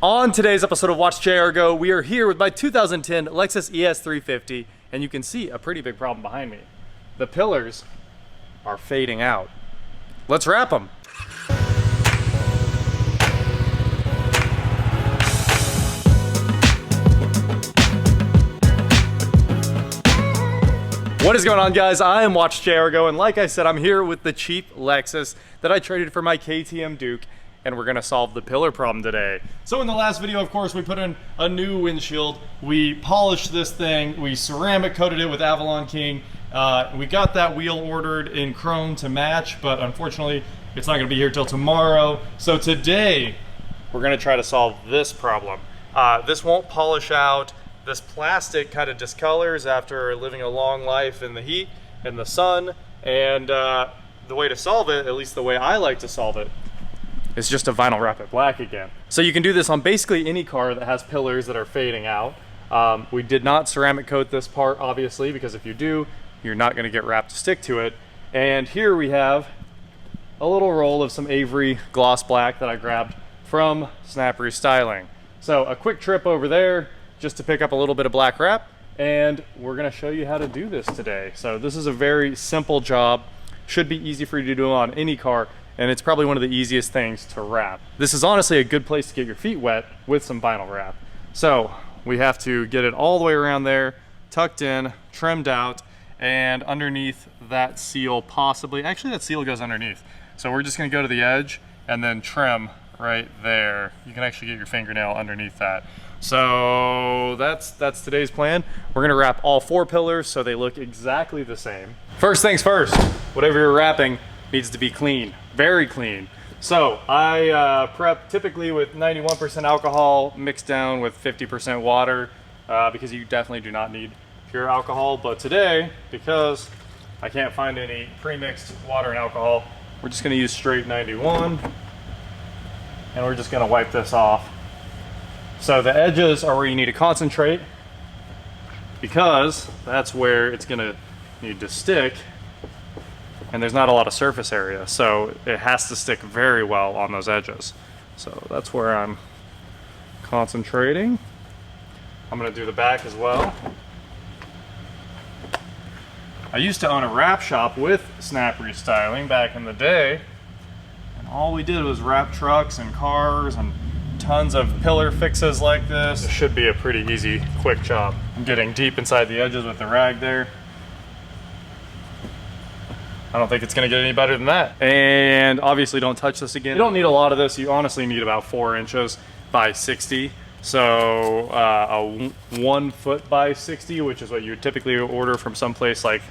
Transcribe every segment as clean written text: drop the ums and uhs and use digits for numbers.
On today's episode of Watch JR Go, we are here with my 2010 Lexus ES350, and you can see a pretty big problem behind me. The pillars are fading out. Let's wrap them. What is going on, guys? I am Watch JR Go, and like I said, I'm here with the cheap Lexus that I traded for my KTM Duke, and we're gonna solve the pillar problem today. So in the last video, of course, we put in a new windshield. We polished this thing. We ceramic coated it with Avalon King. We got that wheel ordered in chrome to match, but unfortunately, it's not gonna be here till tomorrow. So today, we're gonna try to solve this problem. This won't polish out. This plastic kind of discolors after living a long life in the heat and the sun. And the way to solve it, at least the way I like to solve it, is just to vinyl wrap it black again. So you can do this on basically any car that has pillars that are fading out. We did not ceramic coat this part, obviously, because if you do, you're not gonna get wrap to stick to it. And here we have a little roll of some Avery Gloss Black that I grabbed from Snap Restyling. So a quick trip over there just to pick up a little bit of black wrap, and we're gonna show you how to do this today. So this is a very simple job. Should be easy for you to do on any car, and it's probably one of the easiest things to wrap. This is honestly a good place to get your feet wet with some vinyl wrap. So we have to get it all the way around there, tucked in, trimmed out, and underneath that seal possibly. Actually, that seal goes underneath. So we're just gonna go to the edge and then trim right there. You can actually get your fingernail underneath that. So that's today's plan. We're gonna wrap all 4 pillars so they look exactly the same. First things first, whatever you're wrapping needs to be clean, very clean. So I prep typically with 91% alcohol mixed down with 50% water because you definitely do not need pure alcohol. But today, because I can't find any pre-mixed water and alcohol, we're just gonna use straight 91, and we're just gonna wipe this off. So the edges are where you need to concentrate, because that's where it's gonna need to stick, and there's not a lot of surface area, so it has to stick very well on those edges. So that's where I'm concentrating. I'm gonna do the back as well. I used to own a wrap shop with Snap Restyling back in the day, and all we did was wrap trucks and cars and tons of pillar fixes like this. It should be a pretty easy, quick job. I'm getting deep inside the edges with the rag there. I don't think it's gonna get any better than that. And obviously don't touch this again. You don't need a lot of this. You honestly need about 4 inches by 60. So a 1 foot by 60, which is what you would typically order from someplace like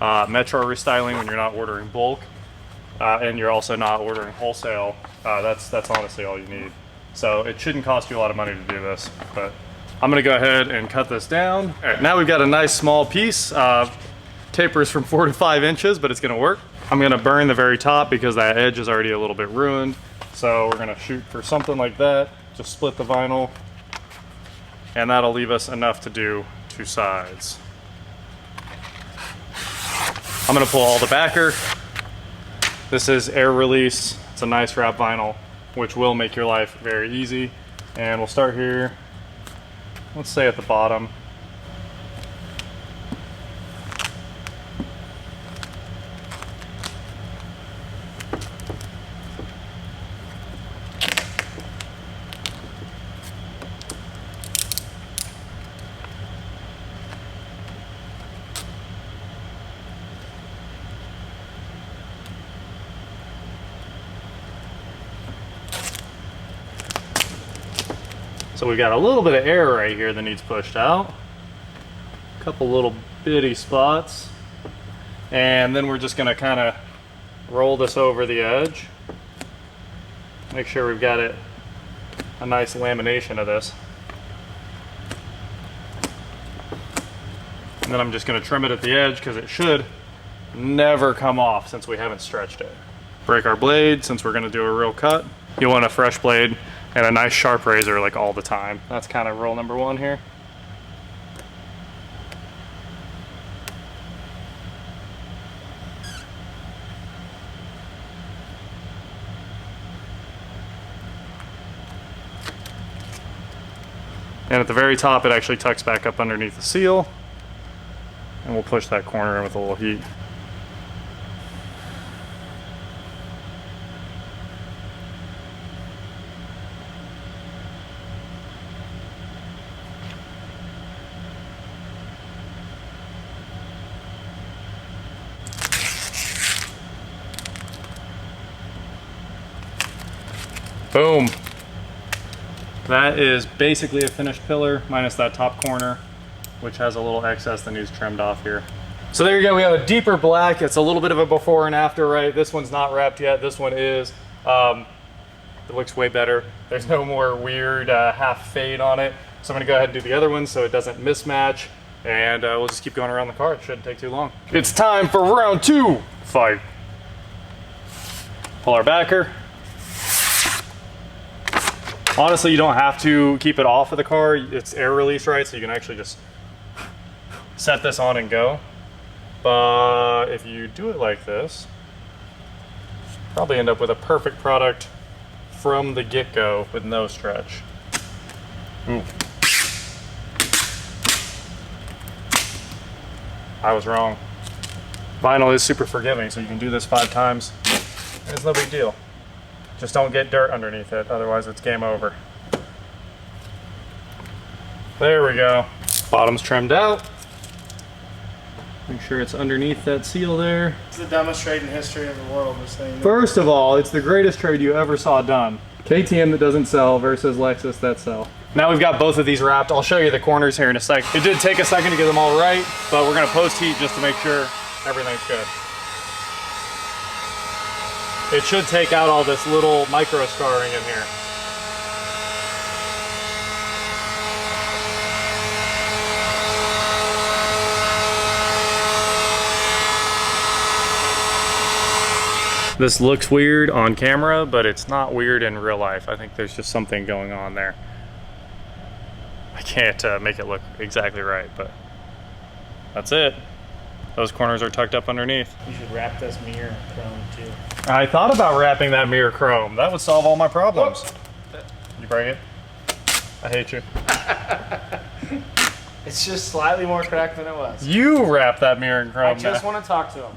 Metro Restyling when you're not ordering bulk. And you're also not ordering wholesale. That's honestly all you need. So it shouldn't cost you a lot of money to do this, but I'm gonna go ahead and cut this down. All right, now we've got a nice small piece. Tapers from 4 to 5 inches, but it's gonna work. I'm gonna burn the very top because that edge is already a little bit ruined. So we're gonna shoot for something like that. Just split the vinyl, and that'll leave us enough to do 2 sides. I'm gonna pull all the backer. This is air release. It's a nice wrap vinyl, which will make your life very easy. And we'll start here, let's say at the bottom. So we got a little bit of air right here that needs pushed out. A couple little bitty spots. And then we're just gonna kind of roll this over the edge. Make sure we've got it a nice lamination of this. And then I'm just gonna trim it at the edge because it should never come off since we haven't stretched it. Break our blade since we're gonna do a real cut. You want a fresh blade and a nice sharp razor like all the time. That's kind of rule number 1 here. And at the very top, it actually tucks back up underneath the seal. And we'll push that corner in with a little heat. Boom. That is basically a finished pillar, minus that top corner, which has a little excess that needs trimmed off here. So there you go, we have a deeper black. It's a little bit of a before and after, right? This one's not wrapped yet, this one is. It looks way better. There's no more weird half fade on it. So I'm gonna go ahead and do the other one so it doesn't mismatch. And we'll just keep going around the car. It shouldn't take too long. It's time for round 2. Fight. Pull our backer. Honestly, you don't have to keep it off of the car. It's air release, right? So you can actually just set this on and go. But if you do it like this, probably end up with a perfect product from the get-go with no stretch. Ooh. I was wrong. Vinyl is super forgiving, so you can do this 5 times, and it's no big deal. Just don't get dirt underneath it, otherwise it's game over. There we go. Bottom's trimmed out. Make sure it's underneath that seal there. It's the dumbest trade in history of the world, this thing. First of all, it's the greatest trade you ever saw done. KTM that doesn't sell versus Lexus that sell. Now we've got both of these wrapped. I'll show you the corners here in a sec. It did take a second to get them all right, but we're gonna post heat just to make sure everything's good. It should take out all this little micro scarring in here. This looks weird on camera, but it's not weird in real life. I think there's just something going on there. I can't make it look exactly right, but that's it. Those corners are tucked up underneath. You should wrap this mirror in chrome too. I thought about wrapping that mirror chrome. That would solve all my problems. You break it? I hate you. It's just slightly more cracked than it was. You wrap that mirror in chrome. I just want to talk to him.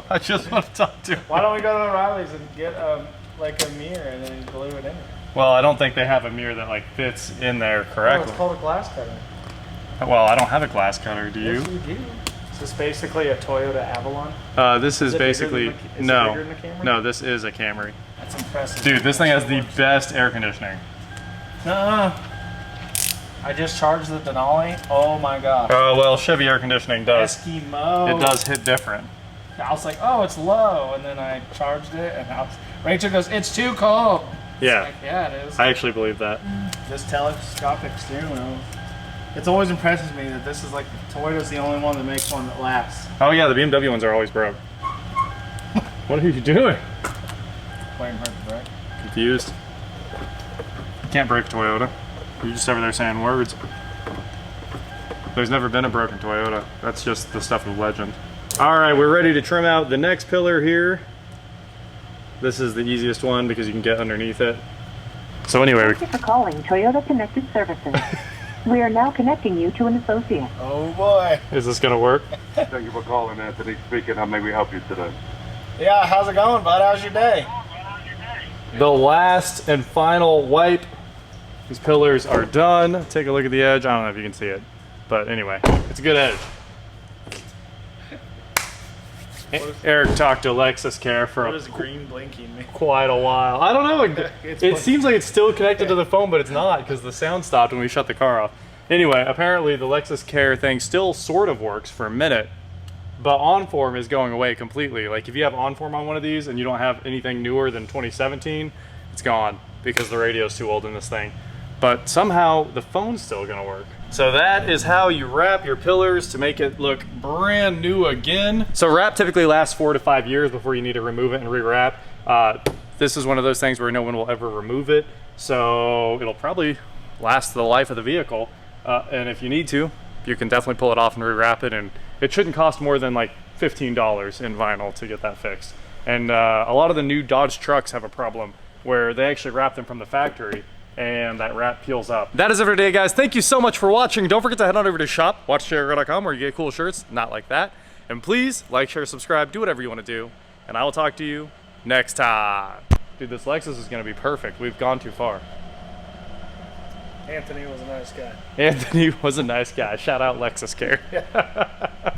I just want to talk to him. Why don't we go to O'Reilly's and get like a mirror and then glue it in there? Well, I don't think they have a mirror that like fits in there correctly. Oh, it's called a glass cutter. Well, I don't have a glass cutter. Do you? Yes, you do. Is this basically a Toyota Avalon? This is basically no. This is a Camry. That's impressive. Dude, this thing has the best air conditioning. I just charged the Denali. Oh my god. Oh well, Chevy air conditioning does. Eskimo. It does hit different. I was like, oh, it's low, and then I charged it, and Rachel goes, it's too cold. Yeah. Like, yeah, it is. I actually believe that. This telescopic steering wheel. It's always impresses me that this is like Toyota's the only one that makes one that lasts. Oh yeah, the BMW ones are always broke. What are you doing? Waiting for it to break. Confused. You can't break Toyota. You're just over there saying words. There's never been a broken Toyota. That's just the stuff of legend. All right, we're ready to trim out the next pillar here. This is the easiest one because you can get underneath it. So anyway, Thank you for calling Toyota Connected Services. We are now connecting you to an associate. Oh boy. Is this gonna work? Thank you for calling, Anthony. Speaking, how may we help you today? Yeah, how's it going, bud? How's your day? The last and final wipe. These pillars are done. Take a look at the edge. I don't know if you can see it, but anyway, it's a good edge. Eric talked to Lexus Care for What is green blinking mean? quite a while. I don't know. It seems like it's still connected to the phone, but it's not because the sound stopped when we shut the car off. Anyway, apparently the Lexus Care thing still sort of works for a minute, but OnForm is going away completely. Like if you have OnForm on one of these and you don't have anything newer than 2017, it's gone because the radio's too old in this thing. But somehow the phone's still gonna work. So that is how you wrap your pillars to make it look brand new again. So wrap typically lasts 4 to 5 years before you need to remove it and re-wrap. This is one of those things where no one will ever remove it. So it'll probably last the life of the vehicle. And if you need to, you can definitely pull it off and re-wrap it. And it shouldn't cost more than like $15 in vinyl to get that fixed. And a lot of the new Dodge trucks have a problem where they actually wrap them from the factory and that wrap peels up. That is it for today, guys. Thank you so much for watching. Don't forget to head on over to shop.watchjericho.com where you get cool shirts, not like that. And please like, share, subscribe, do whatever you want to do. And I will talk to you next time. Dude, this Lexus is going to be perfect. We've gone too far. Anthony was a nice guy. Anthony was a nice guy. Shout out Lexus Care.